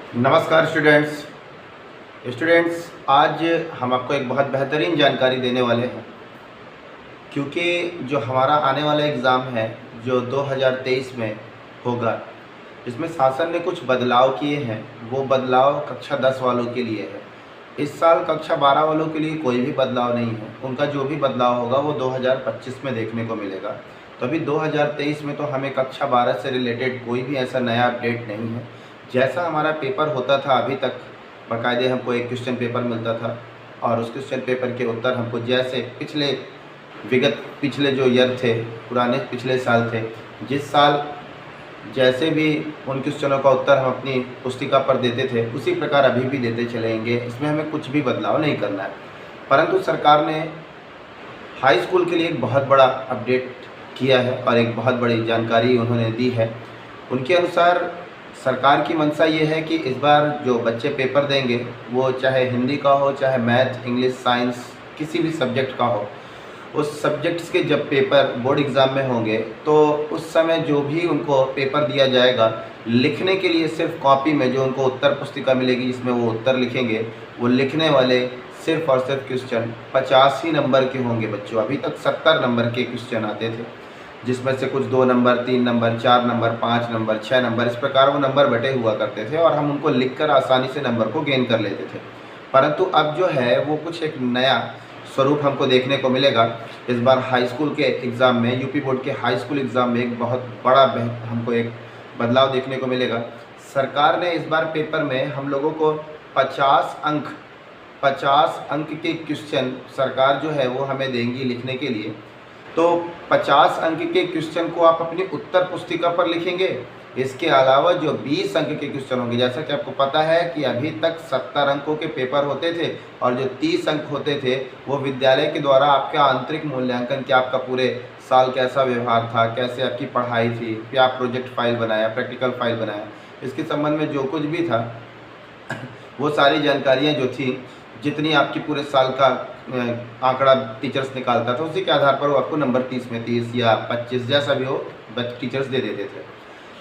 नमस्कार स्टूडेंट्स आज हम आपको एक बहुत बेहतरीन जानकारी देने वाले हैं, क्योंकि जो हमारा आने वाला एग्ज़ाम है जो 2023 में होगा, इसमें शासन ने कुछ बदलाव किए हैं। वो बदलाव कक्षा 10 वालों के लिए है। इस साल कक्षा 12 वालों के लिए कोई भी बदलाव नहीं है। उनका जो भी बदलाव होगा वो 2025 में देखने को मिलेगा। तो अभी 2023 में तो हमें कक्षा 12 से रिलेटेड कोई भी ऐसा नया अपडेट नहीं है। जैसा हमारा पेपर होता था अभी तक, बाकायदे हमको एक क्वेश्चन पेपर मिलता था और उस क्वेश्चन पेपर के उत्तर हमको जैसे पिछले जो ईयर थे, पुराने पिछले साल थे, जिस साल जैसे भी उन क्वेश्चनों का उत्तर हम अपनी पुस्तिका पर देते थे, उसी प्रकार अभी भी देते चलेंगे। इसमें हमें कुछ भी बदलाव नहीं करना है। परंतु सरकार ने हाई स्कूल के लिए एक बहुत बड़ा अपडेट किया है और एक बहुत बड़ी जानकारी उन्होंने दी है। उनके अनुसार सरकार की मंशा ये है कि इस बार जो बच्चे पेपर देंगे, वो चाहे हिंदी का हो, चाहे मैथ, इंग्लिश, साइंस, किसी भी सब्जेक्ट का हो, उस सब्जेक्ट्स के जब पेपर बोर्ड एग्ज़ाम में होंगे तो उस समय जो भी उनको पेपर दिया जाएगा, लिखने के लिए सिर्फ कॉपी में जो उनको उत्तर पुस्तिका मिलेगी जिसमें वो उत्तर लिखेंगे, वो लिखने वाले सिर्फ और सिर्फ क्वेश्चन 50 ही नंबर के होंगे बच्चों। अभी तक 70 नंबर के क्वेश्चन आते थे, जिसमें से कुछ 2 number, 3 number, 4 number, 5 number, 6 number, इस प्रकार वो नंबर बटे हुआ करते थे और हम उनको लिखकर आसानी से नंबर को गेन कर लेते थे। परंतु अब जो है वो कुछ एक नया स्वरूप हमको देखने को मिलेगा। इस बार हाई स्कूल के एग्ज़ाम में, यूपी बोर्ड के हाई स्कूल एग्ज़ाम में एक बहुत बड़ा हमको एक बदलाव देखने को मिलेगा। सरकार ने इस बार पेपर में हम लोगों को 50 अंक के क्वेश्चन सरकार जो है वो हमें देंगी लिखने के लिए। तो 50 अंक के क्वेश्चन को आप अपनी उत्तर पुस्तिका पर लिखेंगे। इसके अलावा जो 20 अंक के क्वेश्चन होंगे, जैसा कि आपको पता है कि अभी तक 70 अंकों के पेपर होते थे और जो 30 अंक होते थे वो विद्यालय के द्वारा आपका आंतरिक मूल्यांकन, कि आपका पूरे साल कैसा व्यवहार था, कैसे आपकी पढ़ाई थी, क्या प्रोजेक्ट फाइल बनाया, प्रैक्टिकल फाइल बनाया, इसके संबंध में जो कुछ भी था वो सारी जानकारियाँ जो थी, जितनी आपकी पूरे साल का आंकड़ा टीचर्स निकालता था, उसी के आधार पर वो आपको नंबर 30 में 30 या 25 जैसा भी हो टीचर्स दे देते थे।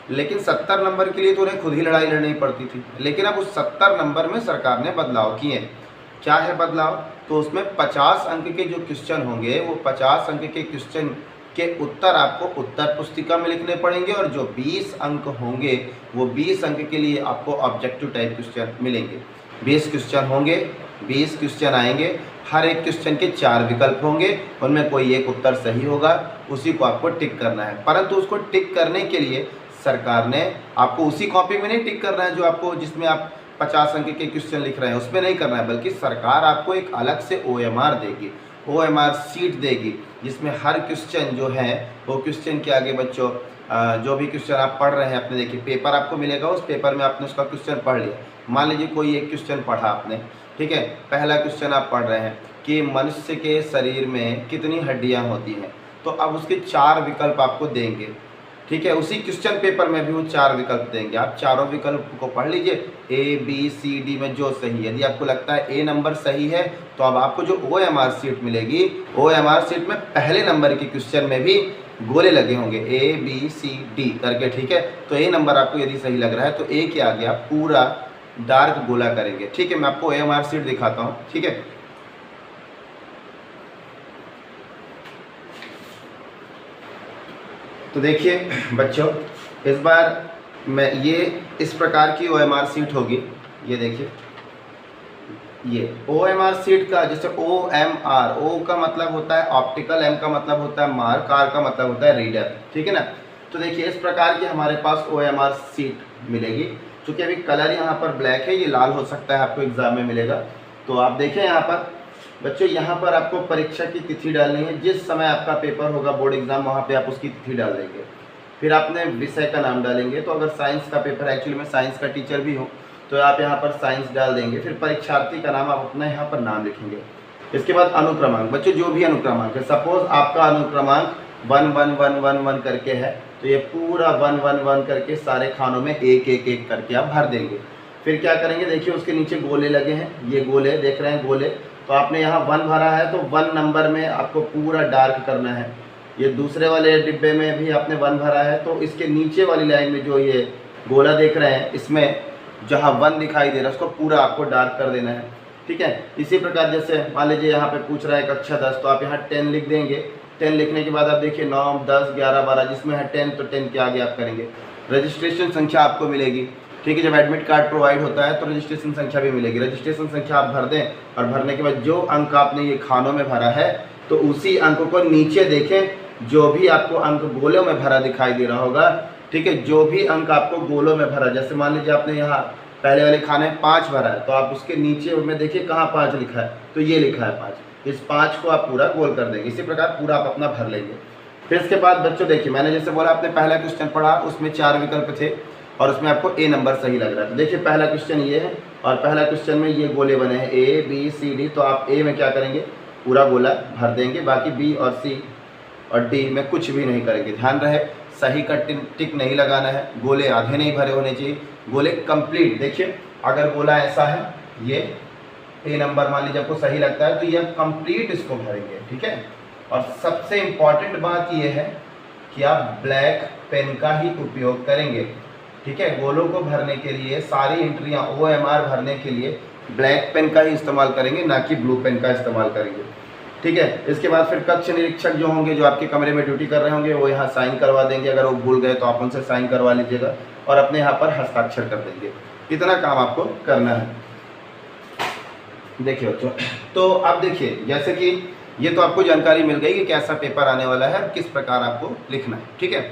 लेकिन 70 नंबर के लिए तो उन्हें खुद ही लड़ाई लड़नी पड़ती थी। लेकिन अब उस 70 नंबर में सरकार ने बदलाव किए। क्या है बदलाव? तो उसमें 50 अंक के जो क्वेश्चन होंगे, वो 50 अंक के क्वेश्चन के उत्तर आपको उत्तर पुस्तिका में लिखने पड़ेंगे और जो 20 अंक होंगे वो 20 अंक के लिए आपको ऑब्जेक्टिव टाइप क्वेश्चन मिलेंगे। 20 क्वेश्चन होंगे, 20 क्वेश्चन आएंगे, हर एक क्वेश्चन के 4 विकल्प होंगे, उनमें कोई एक उत्तर सही होगा, उसी को आपको टिक करना है। परंतु उसको टिक करने के लिए सरकार ने आपको उसी कॉपी में नहीं टिक करना है जो आपको, जिसमें आप 50 अंक के क्वेश्चन लिख रहे हैं, उसमें नहीं करना है, बल्कि सरकार आपको एक अलग से OMR देगी, OMR सीट देगी, जिसमें हर क्वेश्चन जो है वो क्वेश्चन के आगे बच्चों जो भी क्वेश्चन आप पढ़ रहे हैं, अपने देखिए पेपर आपको मिलेगा, उस पेपर में आपने उसका क्वेश्चन पढ़ लिया। मान लीजिए कोई एक क्वेश्चन पढ़ा आपने, ठीक है, पहला क्वेश्चन आप पढ़ रहे हैं कि मनुष्य के शरीर में कितनी हड्डियाँ होती हैं, तो अब उसके 4 विकल्प आपको देंगे, ठीक है। उसी क्वेश्चन पेपर में भी वो 4 विकल्प देंगे, आप चारों विकल्प को पढ़ लीजिए, A, B, C, D में जो सही है। यदि आपको लगता है A नंबर सही है तो अब आपको जो OMR सीट मिलेगी, OMR सीट में पहले नंबर के क्वेश्चन में भी गोले लगे होंगे A, B, C, D करके, ठीक है। तो A नंबर आपको यदि सही लग रहा है तो A के आगे आप पूरा डार्क गोला करेंगे, ठीक है। मैं आपको OMR सीट दिखाता हूँ, ठीक है। तो देखिए बच्चों, इस बार मैं ये इस प्रकार की OMR सीट होगी। ये देखिए, ये OMR सीट का, जैसे OMR, O का मतलब होता है ऑप्टिकल, M का मतलब होता है मार्क, R का मतलब होता है रीडर, ठीक है ना। तो देखिए इस प्रकार की हमारे पास OMR सीट मिलेगी। चूँकि अभी कलर यहाँ पर ब्लैक है, ये लाल हो सकता है, आपको एग्ज़ाम में मिलेगा। तो आप देखें यहाँ पर बच्चों, यहाँ पर आपको परीक्षा की तिथि डालनी है, जिस समय आपका पेपर होगा बोर्ड एग्ज़ाम, वहाँ पे आप उसकी तिथि डाल देंगे। फिर आपने विषय का नाम डालेंगे, तो अगर साइंस का पेपर, एक्चुअली मैं साइंस का टीचर भी हूँ, तो आप यहाँ पर साइंस डाल देंगे। फिर परीक्षार्थी का नाम आप अपना यहाँ पर नाम लिखेंगे। इसके बाद अनुक्रमांक, बच्चों जो भी अनुक्रमांक है, सपोज आपका अनुक्रमांक 11111 करके है, तो ये पूरा 111 करके सारे खानों में एक एक एक करके आप भर देंगे। फिर क्या करेंगे, देखिए उसके नीचे गोले लगे हैं, ये गोले देख रहे हैं गोले, तो आपने यहाँ 1 भरा है तो 1 नंबर में आपको पूरा डार्क करना है। ये दूसरे वाले डिब्बे में भी आपने 1 भरा है, तो इसके नीचे वाली लाइन में जो ये गोला देख रहे हैं, इसमें जहाँ 1 दिखाई दे रहा है उसको पूरा आपको डार्क कर देना है, ठीक है। इसी प्रकार जैसे मान लीजिए यहाँ पे पूछ रहा है कक्षा 10, तो आप यहाँ 10 लिख देंगे। 10 लिखने के बाद आप देखिए 9, 10, 11, 12, जिसमें है 10 तो 10 के आगे आप करेंगे। रजिस्ट्रेशन संख्या आपको मिलेगी, ठीक है। जब एडमिट कार्ड प्रोवाइड होता है तो रजिस्ट्रेशन संख्या भी मिलेगी। रजिस्ट्रेशन संख्या आप भर दें और भरने के बाद जो अंक आपने ये खानों में भरा है तो उसी अंक को नीचे देखें, जो भी आपको अंक गोलों में भरा दिखाई दे रहा होगा, ठीक है। जो भी अंक आपको गोलों में भरा, जैसे मान लीजिए आपने यहाँ पहले वाले खाने में 5 भरा है, तो आप उसके नीचे में देखिए कहाँ 5 लिखा है, तो ये लिखा है 5। इस 5 को आप पूरा गोल कर देंगे। इसी प्रकार पूरा आप अपना भर लेंगे। फिर इसके बाद बच्चों देखिए, मैंने जैसे बोला आपने पहला क्वेश्चन पढ़ा, उसमें 4 विकल्प थे और उसमें आपको ए नंबर सही लग रहा है। तो देखिए पहला क्वेश्चन ये है और पहला क्वेश्चन में ये गोले बने हैं ए बी सी डी, तो आप ए में क्या करेंगे, पूरा गोला भर देंगे। बाकी बी और सी और डी में कुछ भी नहीं करेंगे। ध्यान रहे सही का टिक नहीं लगाना है, गोले आधे नहीं भरे होने चाहिए, गोले कंप्लीट। देखिए अगर गोला ऐसा है, ये ए नंबर मान लीजिए आपको सही लगता है तो यह कंप्लीट इसको भरेंगे, ठीक है। और सबसे इम्पॉर्टेंट बात यह है कि आप ब्लैक पेन का ही उपयोग करेंगे, ठीक है। गोलों को भरने के लिए सारी एंट्रियां OMR भरने के लिए ब्लैक पेन का ही इस्तेमाल करेंगे, ना कि ब्लू पेन का इस्तेमाल करेंगे, ठीक है। इसके बाद फिर कक्ष निरीक्षक जो होंगे, जो आपके कमरे में ड्यूटी कर रहे होंगे, वो यहाँ साइन करवा देंगे। अगर वो भूल गए तो आप उनसे साइन करवा लीजिएगा और अपने यहाँ पर हस्ताक्षर कर देंगे। इतना काम आपको करना है। देखिए बच्चों, तो अब देखिए जैसे कि ये तो आपको जानकारी मिल गई कि कैसा पेपर आने वाला है, किस प्रकार आपको लिखना है, ठीक है।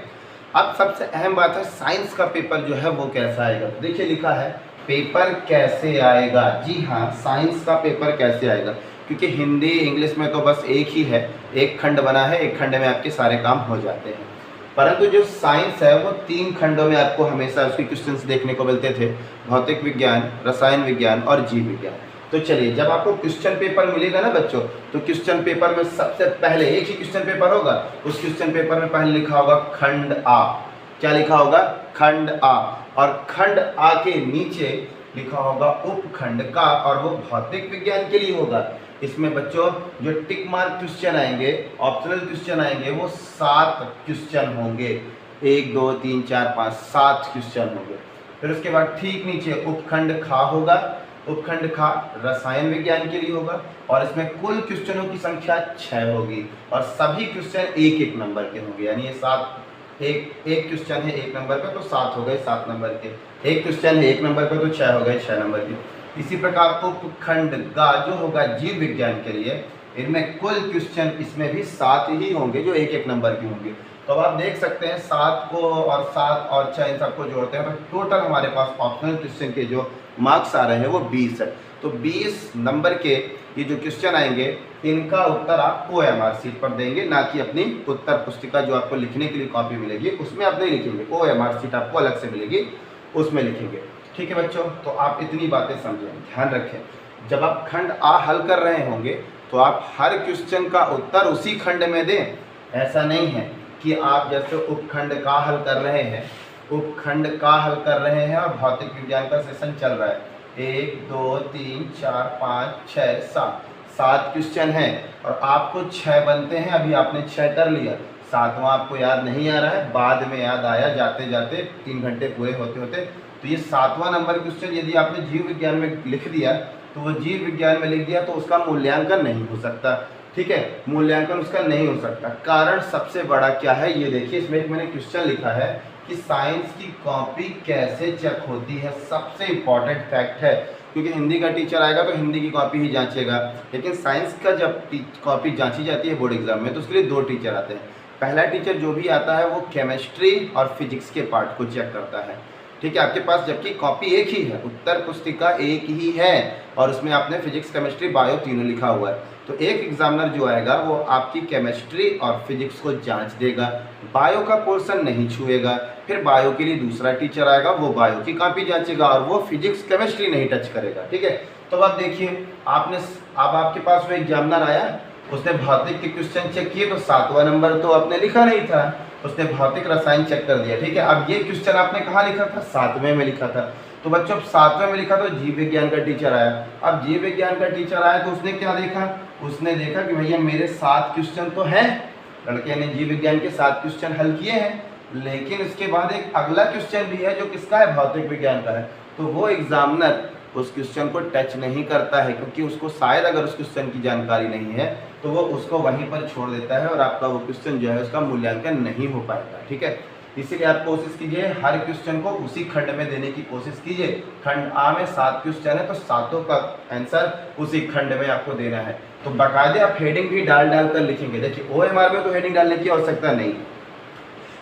अब सबसे अहम बात है साइंस का पेपर जो है वो कैसा आएगा। तो देखिए लिखा है पेपर कैसे आएगा। जी हाँ, साइंस का पेपर कैसे आएगा, क्योंकि हिंदी इंग्लिश में तो बस एक ही है, एक खंड बना है, एक खंड में आपके सारे काम हो जाते हैं। परंतु जो साइंस है वो 3 खंडों में आपको हमेशा उसके क्वेश्चंस देखने को मिलते थे, भौतिक विज्ञान, रसायन विज्ञान और जीव विज्ञान। तो चलिए, जब आपको क्वेश्चन पेपर मिलेगा ना बच्चों, तो क्वेश्चन पेपर में सबसे पहले एक ही क्वेश्चन पेपर होगा। उस क्वेश्चन पेपर में पहले लिखा होगा खंड आ। क्या लिखा होगा? खंड आ। और खंड आ के नीचे लिखा होगा उपखंड का, और वो भौतिक विज्ञान के लिए होगा। इसमें बच्चों जो टिक मार्क क्वेश्चन आएंगे, ऑप्शनल क्वेश्चन आएंगे, वो 7 क्वेश्चन होंगे। 1 2 3 4 5 7 क्वेश्चन होंगे। फिर उसके बाद ठीक नीचे उपखंड खा होगा। उपखंड खा रसायन विज्ञान के लिए होगा और इसमें कुल क्वेश्चनों की संख्या 6 होगी और सभी क्वेश्चन 1-1 नंबर के होंगे। यानी ये 7, एक क्वेश्चन है 1 नंबर का तो 7 हो गए 7 नंबर के, एक क्वेश्चन है 1 नंबर का तो 6 हो गए 6 नंबर के। इसी प्रकार उपखंड गा जो होगा जीव विज्ञान के लिए, इनमें कुल क्वेश्चन इसमें भी 7 ही होंगे जो 1-1 नंबर के होंगे। तो अब आप देख सकते हैं 7 को और 7 और 6 इन सबको जोड़ते हैं तो टोटल हमारे पास ऑप्शनल क्वेश्चन के जो मार्क्स आ रहे हैं वो 20 है। तो 20 नंबर के ये जो क्वेश्चन आएंगे, इनका उत्तर आप OMR शीट पर देंगे, ना कि अपनी उत्तर पुस्तिका जो आपको लिखने के लिए कॉपी मिलेगी उसमें आप नहीं लिखेंगे। OMR शीट आपको अलग से मिलेगी, उसमें लिखेंगे। ठीक है बच्चों, तो आप इतनी बातें समझें, ध्यान रखें। जब आप खंड आ हल कर रहे होंगे तो आप हर क्वेश्चन का उत्तर उसी खंड में दें। ऐसा नहीं है कि आप जैसे उपखंड का हल कर रहे हैं, उपखंड का हल कर रहे हैं और भौतिक विज्ञान का सेशन चल रहा है, 1 2 3 4 5 6 7 क्वेश्चन हैं और आपको 6 बनते हैं। अभी आपने 6 कर लिया, 7वां आपको याद नहीं आ रहा है, बाद में याद आया जाते जाते 3 घंटे पूरे होते होते। तो ये 7वां नंबर क्वेश्चन यदि आपने जीव विज्ञान में लिख दिया तो वो जीव विज्ञान में लिख दिया तो उसका मूल्यांकन नहीं हो सकता। ठीक है, मूल्यांकन उसका नहीं हो सकता। कारण सबसे बड़ा क्या है ये देखिए, इसमें एक मैंने क्वेश्चन लिखा है कि साइंस की कॉपी कैसे चेक होती है। सबसे इम्पॉर्टेंट फैक्ट है, क्योंकि हिंदी का टीचर आएगा तो हिंदी की कॉपी ही जांचेगा, लेकिन साइंस का जब कॉपी जांची जाती है बोर्ड एग्जाम में तो उसके लिए 2 टीचर आते हैं। पहला टीचर जो भी आता है वो केमिस्ट्री और फिजिक्स के पार्ट को चेक करता है। ठीक है, आपके पास जबकि कॉपी एक ही है, उत्तर पुस्तिका एक ही है और उसमें आपने फिजिक्स केमिस्ट्री बायो तीनों लिखा हुआ है। तो एक एग्जामिनर जो आएगा वो आपकी केमिस्ट्री और फिजिक्स को जांच देगा, बायो का पोर्शन नहीं छुएगा। फिर बायो के लिए दूसरा टीचर आएगा, वो बायो की कॉपी जांचेगा और वो फिजिक्स केमिस्ट्री नहीं टच करेगा। ठीक है, तो अब देखिए अब आपके पास वो एग्जामिनर आया, उसने भौतिक के क्वेश्चन चेक किए तो 7वां नंबर तो आपने लिखा नहीं था, उसने भौतिक रसायन चेक कर दिया। ठीक है, अब ये क्वेश्चन आपने कहाँ लिखा था? 7वें में लिखा था। तो बच्चों 7वें में लिखा तो जीव विज्ञान का टीचर आया। अब जीव विज्ञान का टीचर आया तो उसने क्या देखा? उसने देखा कि भैया मेरे 7 क्वेश्चन तो हैं, लड़के ने जीव विज्ञान के 7 क्वेश्चन हल किए हैं, लेकिन इसके बाद एक अगला क्वेश्चन भी है जो किसका है, भौतिक विज्ञान का है, तो वो एग्जामिनर उस क्वेश्चन को टच नहीं करता है, क्योंकि उसको शायद अगर उस क्वेश्चन की जानकारी नहीं है तो वो उसको वहीं पर छोड़ देता है और आपका वो क्वेश्चन जो है उसका मूल्यांकन नहीं हो पाएगा। ठीक है, इसीलिए आप कोशिश कीजिए हर क्वेश्चन को उसी खंड में देने की कोशिश कीजिए। खंड आ में 7 क्वेश्चन है तो सातों का आंसर उसी खंड में आपको देना है। तो बाकायदे आप हेडिंग भी डाल कर लिखेंगे। देखिए OMR में तो हेडिंग डालने की आवश्यकता नहीं,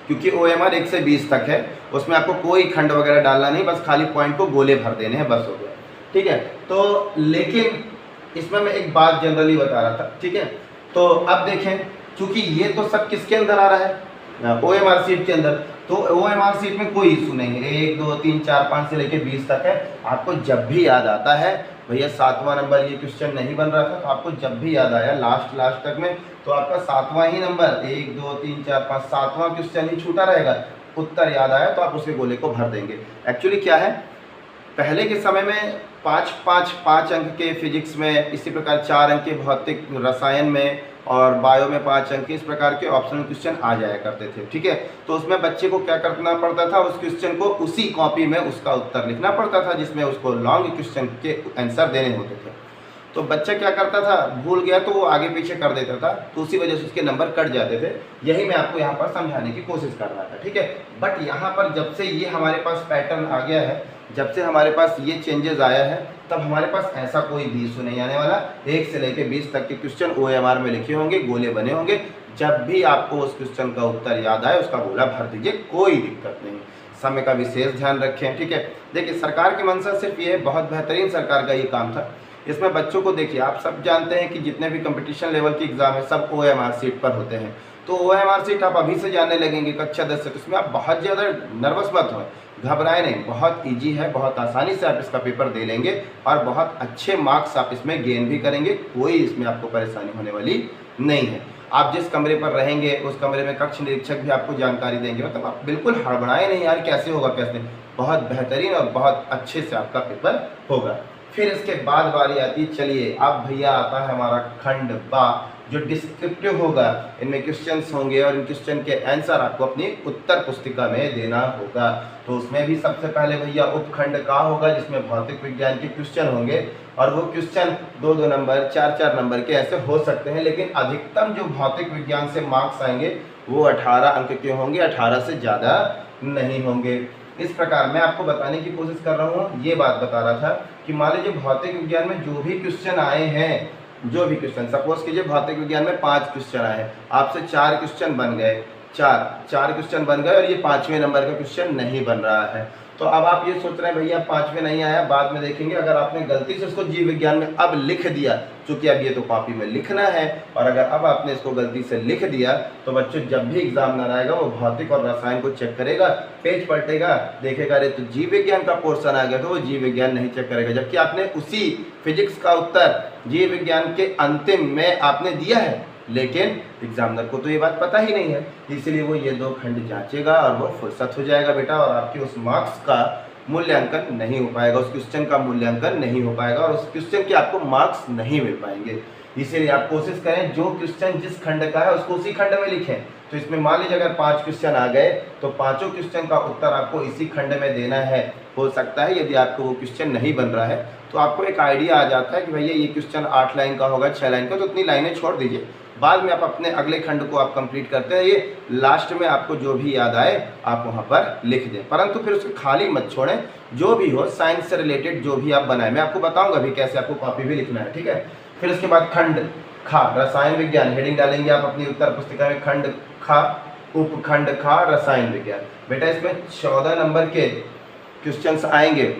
क्योंकि OMR 1 से 20 तक है, उसमें आपको कोई खंड वगैरह डालना नहीं, बस खाली पॉइंट को गोले भर देने हैं, बस हो गया। ठीक है, तो लेकिन इसमें मैं एक बात जनरली बता रहा था। ठीक है, तो अब देखें, चूंकि ये तो सब किसके अंदर आ रहा है, OMR सीट के अंदर, तो OMR सीट में कोई इशू नहीं है, 1 2 3 4 5 से लेके 20 तक है। आपको जब भी याद आता है भैया 7वां नंबर ये क्वेश्चन नहीं बन रहा था, तो आपको जब भी याद आया लास्ट तक में, तो आपका 7वां ही नंबर 1 2 3 4 5 7वां क्वेश्चन ही छूटा रहेगा। उत्तर याद आया तो आप उसके गोले को भर देंगे। एक्चुअली क्या है, पहले के समय में 5 अंक के फिजिक्स में, इसी प्रकार 4 अंक के भौतिक रसायन में और बायो में 5 अंक के, इस प्रकार के ऑप्शनल क्वेश्चन आ जाया करते थे। ठीक है, तो उसमें बच्चे को क्या करना पड़ता था, उस क्वेश्चन को उसी कॉपी में उसका उत्तर लिखना पड़ता था, जिसमें उसको लॉन्ग क्वेश्चन के आंसर देने होते थे। तो बच्चा क्या करता था, भूल गया तो वो आगे पीछे कर देता था, तो उसी वजह से उसके नंबर कट जाते थे। यही मैं आपको यहाँ पर समझाने की कोशिश कर रहा था। ठीक है, बट यहाँ पर जब से ये हमारे पास पैटर्न आ गया है, जब से हमारे पास ये चेंजेस आया है, तब हमारे पास ऐसा कोई भी इशू नहीं आने वाला। 1 से लेकर 20 तक के क्वेश्चन OMR में लिखे होंगे, गोले बने होंगे। जब भी आपको उस क्वेश्चन का उत्तर याद आए उसका गोला भर दीजिए, कोई दिक्कत नहीं। समय का विशेष ध्यान रखें। ठीक है, देखिए सरकार की मंशा सिर्फ ये, बहुत बेहतरीन सरकार का ये काम था। इसमें बच्चों को देखिए, आप सब जानते हैं कि जितने भी कंपटीशन लेवल के एग्जाम है सब OMR सीट पर होते हैं। तो OMR सीट आप अभी से जानने लगेंगे कक्षा 10 से, तो इसमें आप बहुत ज़्यादा नर्वस मत हो, घबराए नहीं, बहुत इजी है, बहुत आसानी से आप इसका पेपर दे लेंगे और बहुत अच्छे मार्क्स आप इसमें गेन भी करेंगे। कोई इसमें आपको परेशानी होने वाली नहीं है। आप जिस कमरे पर रहेंगे उस कमरे में कक्ष निरीक्षक भी आपको जानकारी देंगे, मतलब आप बिल्कुल हड़बड़ाए नहीं यार कैसे होगा कैसे, बहुत बेहतरीन और बहुत अच्छे से आपका पेपर होगा। फिर इसके बाद बारी आती, चलिए अब भैया आता है हमारा खंड बा, जो डिस्क्रिप्टिव होगा। इनमें क्वेश्चंस होंगे और इन क्वेश्चन के आंसर आपको अपनी उत्तर पुस्तिका में देना होगा। तो उसमें भी सबसे पहले भैया उपखंड का होगा, जिसमें भौतिक विज्ञान के क्वेश्चन होंगे और वो क्वेश्चन 2-2 नंबर 4-4 नंबर के ऐसे हो सकते हैं, लेकिन अधिकतम जो भौतिक विज्ञान से मार्क्स आएंगे वो 18 अंक के होंगे, 18 से ज़्यादा नहीं होंगे। इस प्रकार मैं आपको बताने की कोशिश कर रहा हूँ, ये बात बता रहा था कि मान लीजिए भौतिक विज्ञान में जो भी क्वेश्चन आए हैं, जो भी क्वेश्चन, सपोज कीजिए भौतिक विज्ञान में 5 क्वेश्चन आए, आपसे 4 क्वेश्चन बन गए, चार क्वेश्चन बन गए और ये 5वें नंबर का क्वेश्चन नहीं बन रहा है। तो अब आप ये सोच रहे हैं भैया 5वें नहीं आया, बाद में देखेंगे। अगर आपने गलती से उसको जीव विज्ञान में अब लिख दिया, चूंकि अब ये तो कॉपी में लिखना है, और अगर अब आपने इसको गलती से लिख दिया तो बच्चों जब भी एग्जामिनर आएगा वो भौतिक और रसायन को चेक करेगा, पेज पलटेगा, देखेगा अरे तो जीव विज्ञान का पोर्शन आ गया, तो वो जीव विज्ञान नहीं चेक करेगा, जबकि आपने उसी फिजिक्स का उत्तर जीव विज्ञान के अंतिम में आपने दिया है, लेकिन एग्जामिनर को तो ये बात पता ही नहीं है, इसलिए वो ये 2 खंड जांचेगा और वो फुर्सत हो जाएगा बेटा, और आपके उस मार्क्स का मूल्यांकन नहीं हो पाएगा, उस क्वेश्चन का मूल्यांकन नहीं हो पाएगा और उस क्वेश्चन के आपको मार्क्स नहीं मिल पाएंगे। इसीलिए आप कोशिश करें जो क्वेश्चन जिस खंड का है उसको उसी खंड में लिखें। तो इसमें मान लीजिए अगर 5 क्वेश्चन आ गए तो 5 क्वेश्चन का उत्तर आपको इसी खंड में देना है। हो सकता है यदि आपको वो क्वेश्चन नहीं बन रहा है तो आपको एक आइडिया आ जाता है कि भैया ये क्वेश्चन 8 लाइन का होगा, 6 लाइन का, तो उतनी लाइनें छोड़ दीजिए, बाद में आप अपने अगले खंड को आप कंप्लीट करते हैं। ये लास्ट में आपको जो भी याद आए आप वहाँ पर लिख दें, परंतु फिर उसको खाली मत छोड़ें। जो भी हो साइंस से रिलेटेड जो भी आप बनाएं, मैं आपको बताऊंगा अभी कैसे आपको कॉपी भी लिखना है, ठीक है। फिर उसके बाद खंड खा रसायन विज्ञान, हेडिंग डालेंगे आप अपनी उत्तर पुस्तिका में, खंड खा उपखंड खा रसायन विज्ञान। बेटा इसमें 14 नंबर के क्वेश्चंस आएंगे,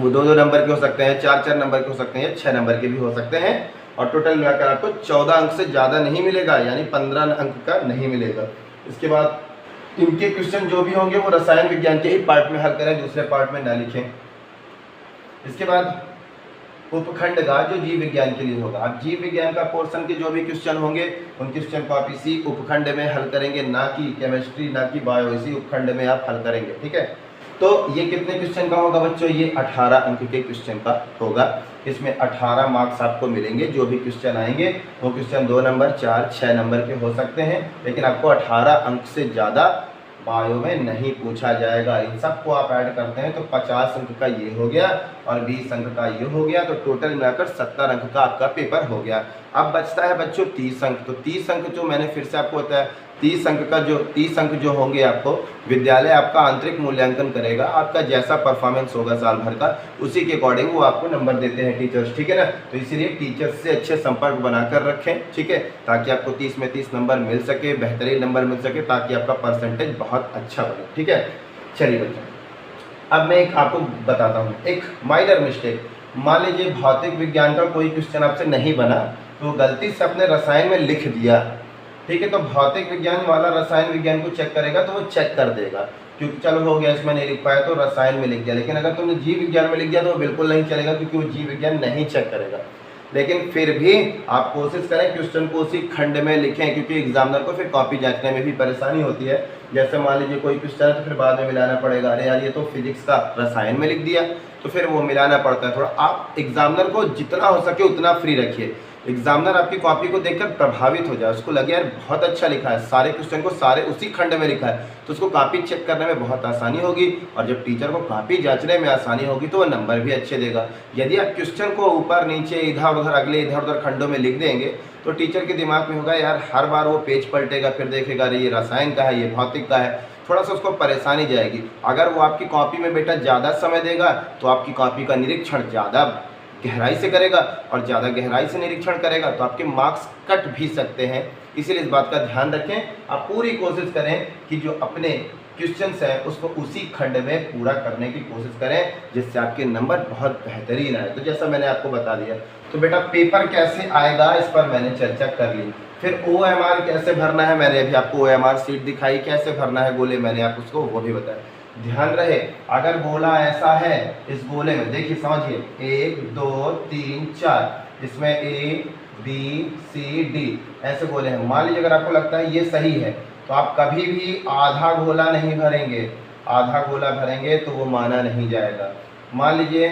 वो 2-2 नंबर के हो सकते हैं, 4-4 नंबर के हो सकते हैं, 6 नंबर के भी हो सकते हैं, और टोटल मिलाकर आपको 14 अंक से ज़्यादा नहीं मिलेगा, यानी 15 अंक का नहीं मिलेगा। इसके बाद इनके क्वेश्चन जो भी होंगे वो रसायन विज्ञान के ही पार्ट में हल करें, दूसरे पार्ट में ना लिखें। इसके बाद उपखंड का जो जीव विज्ञान के लिए होगा, आप जीव विज्ञान का पोर्शन के जो भी क्वेश्चन होंगे उन क्वेश्चन को आप इसी उपखंड में हल करेंगे, ना कि केमिस्ट्री ना कि बायो, इसी उपखंड में आप हल करेंगे, ठीक है। तो ये कितने क्वेश्चन का होगा बच्चों, ये 18 अंक के क्वेश्चन का होगा। इसमें 18 मार्क्स आपको मिलेंगे। जो भी क्वेश्चन आएंगे वो क्वेश्चन 2 नंबर 4-6 नंबर के हो सकते हैं, लेकिन आपको 18 अंक से ज़्यादा बायो में नहीं पूछा जाएगा। इन सबको आप ऐड करते हैं तो 50 अंक का ये हो गया और 20 अंक का ये हो गया, तो टोटल मिलाकर 70 अंक का आपका पेपर हो गया। अब बचता है बच्चों 30 अंक। तो 30 अंक जो मैंने फिर से आपको बताया, 30 अंक जो होंगे आपको विद्यालय आपका आंतरिक मूल्यांकन करेगा। आपका जैसा परफॉर्मेंस होगा साल भर का उसी के अकॉर्डिंग वो आपको नंबर देते हैं टीचर्स, ठीक है ना। तो इसीलिए टीचर्स से अच्छे संपर्क बनाकर रखें, ठीक है, ताकि आपको 30 में 30 नंबर मिल सके, बेहतरीन नंबर मिल सके, ताकि आपका परसेंटेज बहुत अच्छा बने, ठीक है। चलिए बच्चों, अब मैं एक आपको बताता हूँ एक माइनर मिस्टेक। मान लीजिए भौतिक विज्ञान का कोई क्वेश्चन आपसे नहीं बना, तो गलती से आपने रसायन में लिख दिया, ठीक है, तो भौतिक विज्ञान वाला रसायन विज्ञान को चेक करेगा तो वो चेक कर देगा, क्योंकि चलो हो गया इसमें नहीं लिख पाया तो रसायन में लिख दिया। लेकिन अगर तुमने जीव विज्ञान में लिख दिया तो वो बिल्कुल नहीं चलेगा, क्योंकि वो जीव विज्ञान नहीं चेक करेगा। लेकिन फिर भी आप कोशिश करें क्वेश्चन को उसी खंड में लिखें, क्योंकि एग्जामिनर को फिर कॉपी जांचने में भी परेशानी होती है। जैसे मान लीजिए कोई क्वेश्चन है तो फिर बाद में मिलाना पड़ेगा, अरे यार ये तो फिजिक्स का रसायन में लिख दिया, तो फिर वो मिलाना पड़ता है। थोड़ा आप एग्जामिनर को जितना हो सके उतना फ्री रखिए। एग्जामिनर आपकी कॉपी को देखकर प्रभावित हो जाए, उसको लगे यार बहुत अच्छा लिखा है, सारे क्वेश्चन को सारे उसी खंड में लिखा है, तो उसको कॉपी चेक करने में बहुत आसानी होगी। और जब टीचर को कॉपी जांचने में आसानी होगी तो वो नंबर भी अच्छे देगा। यदि आप क्वेश्चन को ऊपर नीचे इधर उधर अगले इधर उधर खंडों में लिख देंगे तो टीचर के दिमाग में होगा यार हर बार वो पेज पलटेगा, फिर देखेगा अरे ये रसायन का है, ये भौतिक का है, थोड़ा सा उसको परेशानी जाएगी। अगर वो आपकी कॉपी में बेटा ज़्यादा समय देगा तो आपकी कॉपी का निरीक्षण ज़्यादा गहराई से करेगा, और ज़्यादा गहराई से निरीक्षण करेगा तो आपके मार्क्स कट भी सकते हैं। इसीलिए इस बात का ध्यान रखें। आप पूरी कोशिश करें कि जो अपने क्वेश्चंस हैं उसको उसी खंड में पूरा करने की कोशिश करें, जिससे आपके नंबर बहुत बेहतरीन आए। तो जैसा मैंने आपको बता दिया, तो बेटा पेपर कैसे आएगा इस पर मैंने चर्चा कर ली। फिर OMR कैसे भरना है, मैंने अभी आपको OMR सीट दिखाई, कैसे भरना है गोले मैंने आप उसको वो भी बताया। ध्यान रहे, अगर गोला ऐसा है, इस गोले में देखिए समझिए 1 2 3 4, इसमें ABCD ऐसे गोले हैं। मान लीजिए अगर आपको लगता है ये सही है तो आप कभी भी आधा गोला नहीं भरेंगे, आधा गोला भरेंगे तो वो माना नहीं जाएगा। मान लीजिए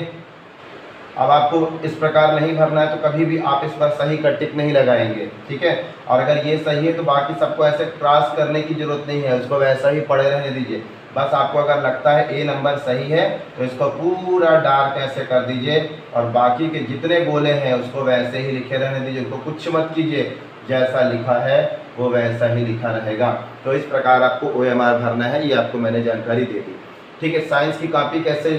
अब आपको इस प्रकार नहीं भरना है तो कभी भी आप इस पर सही का टिक नहीं लगाएंगे, ठीक है। और अगर ये सही है तो बाकी सबको ऐसे क्रॉस करने की जरूरत नहीं है, उसको वैसा ही पड़े रहने दीजिए। बस आपको अगर लगता है A नंबर सही है तो इसको पूरा डार्क ऐसे कर दीजिए, और बाकी के जितने गोले हैं उसको वैसे ही लिखे रहने दीजिए, उनको कुछ मत कीजिए, जैसा लिखा है वो वैसा ही लिखा रहेगा। तो इस प्रकार आपको OMR भरना है, ये आपको मैंने जानकारी दे दी, ठीक है। साइंस की कॉपी कैसे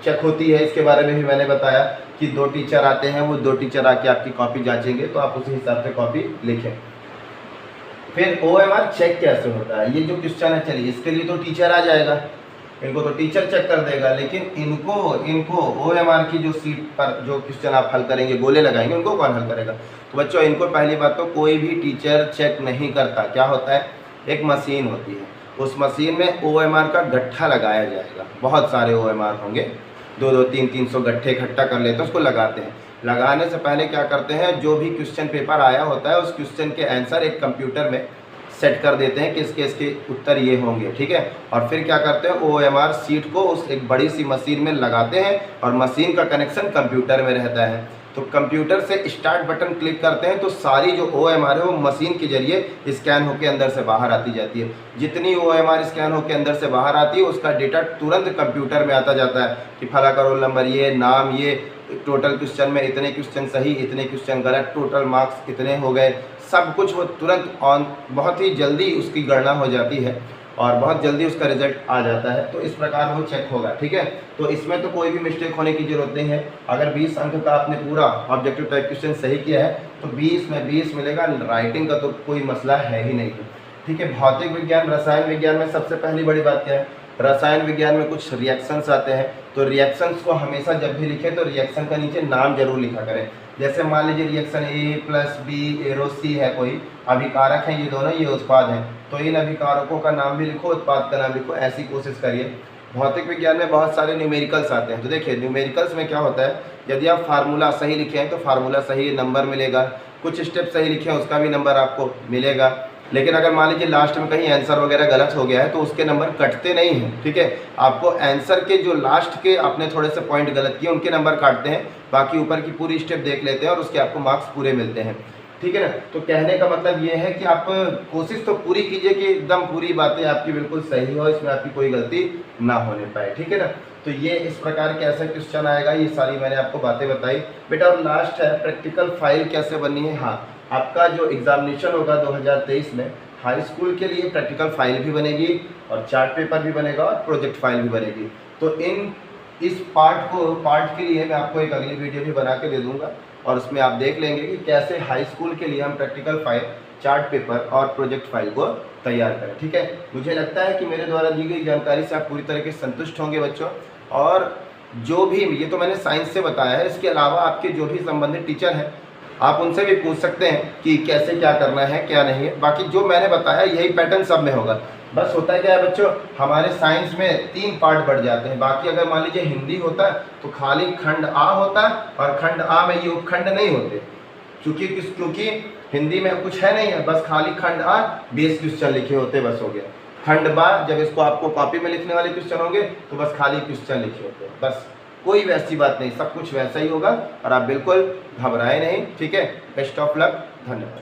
चेक होती है इसके बारे में भी मैंने बताया कि 2 टीचर आते हैं, वो 2 टीचर आके आपकी कॉपी जांचेंगे, तो आप उसी हिसाब से कॉपी लिखें। फिर OMR चेक कैसे होता है, ये जो क्वेश्चन है चलिए इसके लिए तो टीचर आ जाएगा, इनको तो टीचर चेक कर देगा, लेकिन इनको OMR की जो सीट पर जो क्वेश्चन आप हल करेंगे, गोले लगाएंगे, उनको कौन हल करेगा। तो बच्चों इनको पहली बात तो कोई भी टीचर चेक नहीं करता। क्या होता है, एक मशीन होती है, उस मशीन में OMR का गट्ठा लगाया जाएगा, बहुत सारे OMR होंगे, 2-2 300 गट्ठे इकट्ठा कर लेते हैं, उसको लगाते हैं। लगाने से पहले क्या करते हैं, जो भी क्वेश्चन पेपर आया होता है उस क्वेश्चन के आंसर एक कंप्यूटर में सेट कर देते हैं कि इसके उत्तर ये होंगे, ठीक है। और फिर क्या करते हैं, OMR सीट को उस एक बड़ी सी मशीन में लगाते हैं, और मशीन का कनेक्शन कंप्यूटर में रहता है। तो कंप्यूटर से स्टार्ट बटन क्लिक करते हैं तो सारी जो OMR है वो मशीन के जरिए स्कैन होकर अंदर से बाहर आती जाती है। जितनी OMR स्कैन होकर अंदर से बाहर आती है उसका डेटा तुरंत कंप्यूटर में आता जाता है कि फला का रोल नंबर ये, नाम ये, टोटल क्वेश्चन में इतने क्वेश्चन सही, इतने क्वेश्चन गलत, टोटल मार्क्स इतने हो गए, सब कुछ वो तुरंत बहुत ही जल्दी उसकी गणना हो जाती है और बहुत जल्दी उसका रिजल्ट आ जाता है। तो इस प्रकार वो चेक होगा, ठीक है। तो इसमें तो कोई भी मिस्टेक होने की जरूरत नहीं है। अगर 20 अंक का आपने पूरा ऑब्जेक्टिव टाइप क्वेश्चन सही किया है तो 20 में 20 मिलेगा, राइटिंग का तो कोई मसला है ही नहीं, ठीक है। भौतिक विज्ञान, रसायन विज्ञान में सबसे पहली बड़ी बात क्या है, रसायन विज्ञान में कुछ रिएक्शंस आते हैं, तो रिएक्शंस को हमेशा जब भी लिखें तो रिएक्शन का नीचे नाम जरूर लिखा करें। जैसे मान लीजिए रिएक्शन A+B एरो C है, कोई अभिकारक है, ये दोनों ये उत्पाद हैं, तो इन अभिकारकों का नाम भी लिखो, उत्पाद का नाम लिखो, ऐसी कोशिश करिए। भौतिक विज्ञान में बहुत सारे न्यूमेरिकल्स आते हैं, तो देखिए न्यूमेरिकल्स में क्या होता है, यदि आप फार्मूला सही लिखे हैं तो फार्मूला सही नंबर मिलेगा, कुछ स्टेप सही लिखे हैं उसका भी नंबर आपको मिलेगा। लेकिन अगर मान लीजिए लास्ट में कहीं आंसर वगैरह गलत हो गया है तो उसके नंबर कटते नहीं हैं, ठीक है। आपको आंसर के जो लास्ट के आपने थोड़े से पॉइंट गलत किए उनके नंबर काटते हैं, बाकी ऊपर की पूरी स्टेप देख लेते हैं और उसके आपको मार्क्स पूरे मिलते हैं, ठीक है ना। तो कहने का मतलब ये है कि आप कोशिश तो पूरी कीजिए कि एकदम पूरी बातें आपकी बिल्कुल सही हो, इसमें आपकी कोई गलती ना होने पाए, ठीक है ना। तो ये इस प्रकार के ऐसा क्वेश्चन आएगा, ये सारी मैंने आपको बातें बताई बेटा। और लास्ट है प्रैक्टिकल फाइल कैसे बननी है। हाँ, आपका जो एग्जामिनेशन होगा 2023 में हाई स्कूल के लिए प्रैक्टिकल फाइल भी बनेगी और चार्ट पेपर भी बनेगा और प्रोजेक्ट फाइल भी बनेगी। तो इस पार्ट के लिए मैं आपको एक अगली वीडियो भी बना के दे दूंगा और उसमें आप देख लेंगे कि कैसे हाई स्कूल के लिए हम प्रैक्टिकल फाइल, चार्ट पेपर और प्रोजेक्ट फाइल को तैयार करें, ठीक है। मुझे लगता है कि मेरे द्वारा दी गई जानकारी से आप पूरी तरीके से संतुष्ट होंगे बच्चों। और जो भी, ये तो मैंने साइंस से बताया है, इसके अलावा आपके जो भी संबंधित टीचर हैं आप उनसे भी पूछ सकते हैं कि कैसे क्या करना है क्या नहीं है। बाकी जो मैंने बताया यही पैटर्न सब में होगा। बस होता है क्या है बच्चों, हमारे साइंस में 3 पार्ट बढ़ जाते हैं। बाकी अगर मान लीजिए हिंदी होता है तो खाली खंड आ होता है और खंड आ में ये उपखंड नहीं होते, क्योंकि हिंदी में कुछ है नहीं है, बस खाली खंड आ बेस क्वेश्चन लिखे होते, बस हो गया। खंड बा जब इसको आपको कॉपी में लिखने वाले क्वेश्चन होंगे तो बस खाली क्वेश्चन लिखे होते हैं, बस कोई वैसी बात नहीं, सब कुछ वैसा ही होगा और आप बिल्कुल घबराए नहीं, ठीक है। बेस्ट ऑफ लक, धन्यवाद।